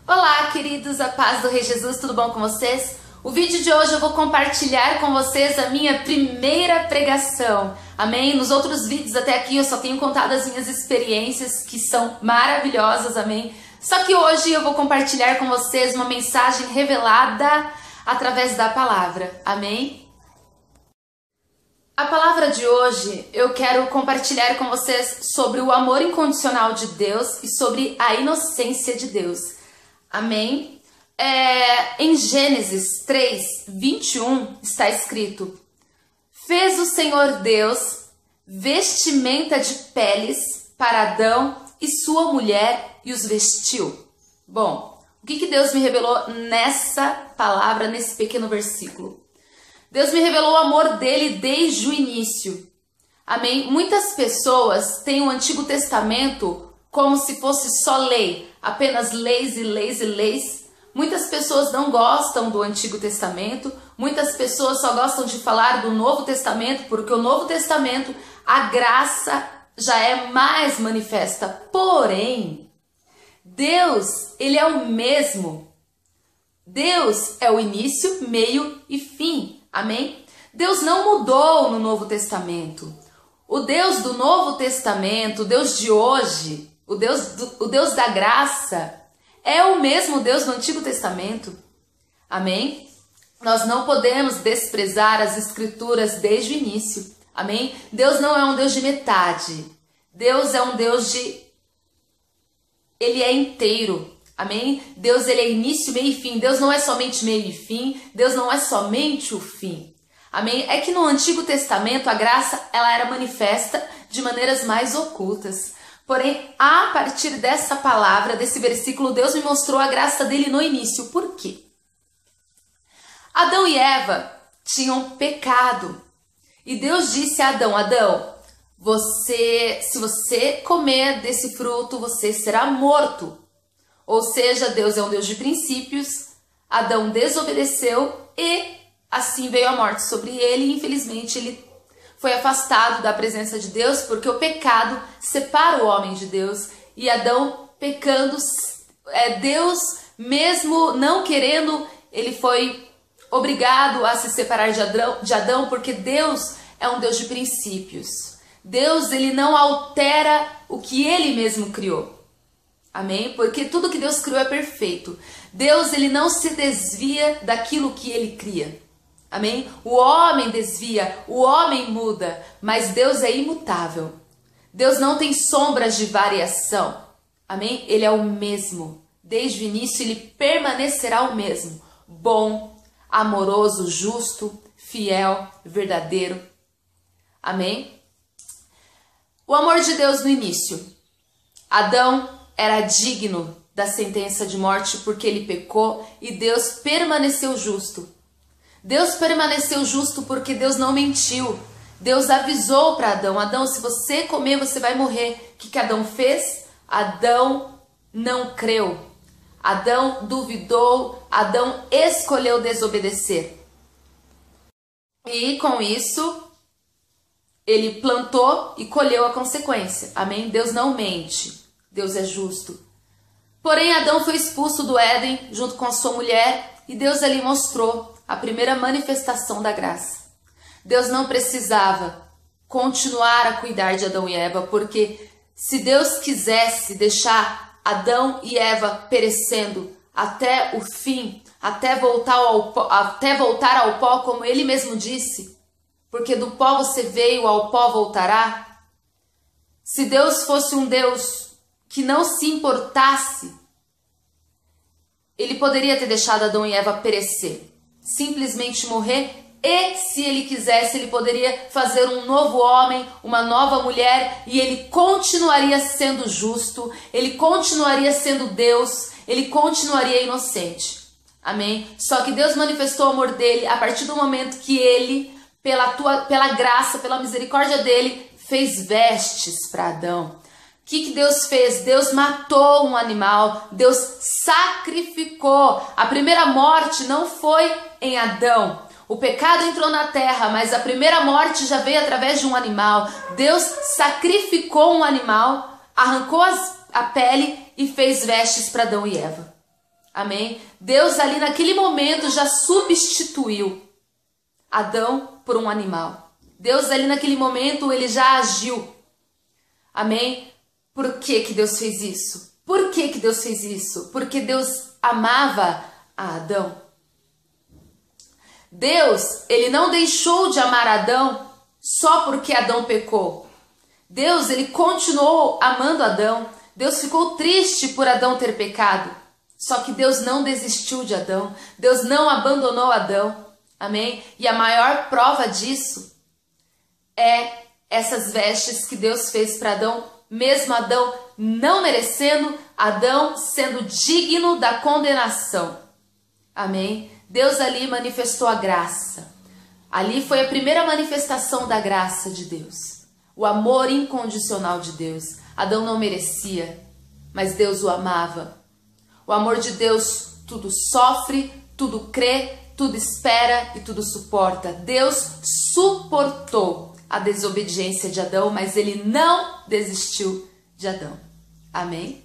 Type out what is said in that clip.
Olá, queridos, a paz do Rei Jesus, tudo bom com vocês? O vídeo de hoje eu vou compartilhar com vocês a minha primeira pregação, amém? Nos outros vídeos até aqui eu só tenho contado as minhas experiências, que são maravilhosas, amém? Só que hoje eu vou compartilhar com vocês uma mensagem revelada através da palavra, amém? A palavra de hoje eu quero compartilhar com vocês sobre o amor incondicional de Deus e sobre a inocência de Deus. Amém? Em Gênesis 3:21 está escrito: fez o Senhor Deus vestimenta de peles para Adão e sua mulher e os vestiu. Bom, o que Deus me revelou nessa palavra, nesse pequeno versículo? Deus me revelou o amor dele desde o início. Amém? Muitas pessoas têm o Antigo Testamento como se fosse só lei, apenas leis e leis e leis. Muitas pessoas não gostam do Antigo Testamento, muitas pessoas só gostam de falar do Novo Testamento, porque o Novo Testamento, a graça já é mais manifesta. Porém, Deus, ele é o mesmo. Deus é o início, meio e fim. Amém? Deus não mudou no Novo Testamento. O Deus do Novo Testamento, o Deus de hoje, o Deus da graça, é o mesmo Deus do Antigo Testamento. Amém? Nós não podemos desprezar as Escrituras desde o início. Amém? Deus não é um Deus de metade. Deus é um Deus Ele é inteiro. Amém? Deus, ele é início, meio e fim. Deus não é somente meio e fim. Deus não é somente o fim. Amém? É que no Antigo Testamento a graça ela era manifesta de maneiras mais ocultas. Porém, a partir dessa palavra, desse versículo, Deus me mostrou a graça dele no início. Por quê? Adão e Eva tinham pecado. E Deus disse a Adão: Adão, se você comer desse fruto, você será morto. Ou seja, Deus é um Deus de princípios. Adão desobedeceu e assim veio a morte sobre ele. E infelizmente ele foi afastado da presença de Deus, porque o pecado separa o homem de Deus. E Adão pecando, Deus mesmo não querendo, ele foi obrigado a se separar de Adão, porque Deus é um Deus de princípios. Deus, ele não altera o que ele mesmo criou. Amém? Porque tudo que Deus criou é perfeito. Deus, ele não se desvia daquilo que ele cria. Amém? O homem desvia, o homem muda, mas Deus é imutável. Deus não tem sombras de variação. Amém? Ele é o mesmo. Desde o início ele permanecerá o mesmo. Bom, amoroso, justo, fiel, verdadeiro. Amém? O amor de Deus no início. Adão era digno da sentença de morte porque ele pecou e Deus permaneceu justo. Deus permaneceu justo porque Deus não mentiu. Deus avisou para Adão: Adão, se você comer, você vai morrer. O que Adão fez? Adão não creu. Adão duvidou. Adão escolheu desobedecer. E com isso, ele plantou e colheu a consequência. Amém? Deus não mente. Deus é justo. Porém, Adão foi expulso do Éden junto com a sua mulher e Deus ali mostrou a primeira manifestação da graça. Deus não precisava continuar a cuidar de Adão e Eva, porque se Deus quisesse deixar Adão e Eva perecendo até o fim, até voltar ao pó, como ele mesmo disse, porque do pó você veio, ao pó voltará. Se Deus fosse um Deus que não se importasse, ele poderia ter deixado Adão e Eva perecer, simplesmente morrer, e se ele quisesse, ele poderia fazer um novo homem, uma nova mulher, e ele continuaria sendo justo, ele continuaria sendo Deus, ele continuaria inocente. Amém? Só que Deus manifestou o amor dele a partir do momento que ele, pela graça, pela misericórdia dele, fez vestes para Adão. O que Deus fez? Deus matou um animal, Deus sacrificou. A primeira morte não foi em Adão. O pecado entrou na terra, mas a primeira morte já veio através de um animal. Deus sacrificou um animal, arrancou a pele e fez vestes para Adão e Eva. Amém? Deus ali naquele momento já substituiu Adão por um animal. Deus ali naquele momento ele já agiu. Amém? Por que que Deus fez isso? Por que que Deus fez isso? Porque Deus amava a Adão. Deus, ele não deixou de amar Adão só porque Adão pecou. Deus, ele continuou amando Adão. Deus ficou triste por Adão ter pecado. Só que Deus não desistiu de Adão. Deus não abandonou Adão. Amém? E a maior prova disso é essas vestes que Deus fez para Adão, mesmo Adão não merecendo, Adão sendo digno da condenação. Amém? Deus ali manifestou a graça. Ali foi a primeira manifestação da graça de Deus. O amor incondicional de Deus. Adão não merecia, mas Deus o amava. O amor de Deus tudo sofre, tudo crê, tudo espera e tudo suporta. Deus suportou a desobediência de Adão, mas ele não desistiu de Adão. Amém?